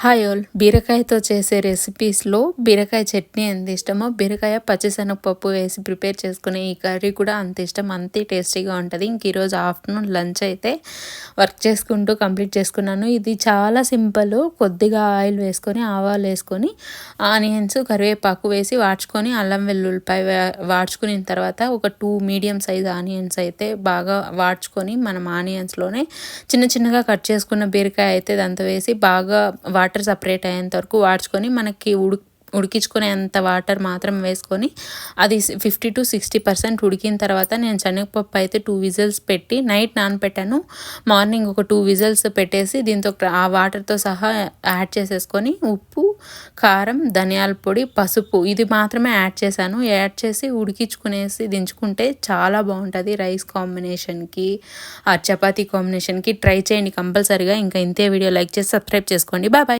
Hi all బీరకాయతో చేసే రెసిపీస్లో బీరకాయ చట్నీ ఎంత ఇష్టమో బీరకాయ పచ్చిశనగపప్పు వేసి ప్రిపేర్ చేసుకునే ఈ కర్రీ కూడా అంత ఇష్టం, అంతే టేస్టీగా ఉంటుంది. ఇంక ఈరోజు ఆఫ్టర్నూన్ లంచ్ అయితే వర్క్ చేసుకుంటూ కంప్లీట్ చేసుకున్నాను. ఇది చాలా సింపుల్. కొద్దిగా ఆయిల్ వేసుకొని ఆవాలు వేసుకొని ఆనియన్స్ కరివేపాకు వేసి వాడ్చుకొని అల్లం వెల్లుల్లిపాయ వాడ్చుకున్న తర్వాత ఒక 2 మీడియం సైజ్ ఆనియన్స్ అయితే బాగా వాడ్చుకొని మనం ఆనియన్స్లోనే చిన్న చిన్నగా కట్ చేసుకున్న బీరకాయ అయితే దాంతో వేసి బాగా వాటర్ సపరేట్ అయ్యేంత వరకు వాడ్చుకొని మనకి ఉడికించుకునేంత వాటర్ మాత్రం వేసుకొని అది 50 to 60% ఉడికిన తర్వాత నేను శనగపప్పు అయితే 2 విజిల్స్ పెట్టి నైట్ నానపెట్టాను. మార్నింగ్ ఒక 2 విజిల్స్ పెట్టేసి దీంతో ఆ వాటర్తో సహా యాడ్ చేసేసుకొని ఉప్పు, కారం, ధనియాల పొడి, పసుపు ఇది మాత్రమే యాడ్ చేశాను. యాడ్ చేసి ఉడికించుకునేసి దించుకుంటే చాలా బాగుంటుంది. రైస్ కాంబినేషన్కి, చపాతీ కాంబినేషన్కి ట్రై చేయండి కంపల్సరీగా. ఇంకా ఇంతే వీడియో లైక్ చేసి సబ్స్క్రైబ్ చేసుకోండి. Bye bye.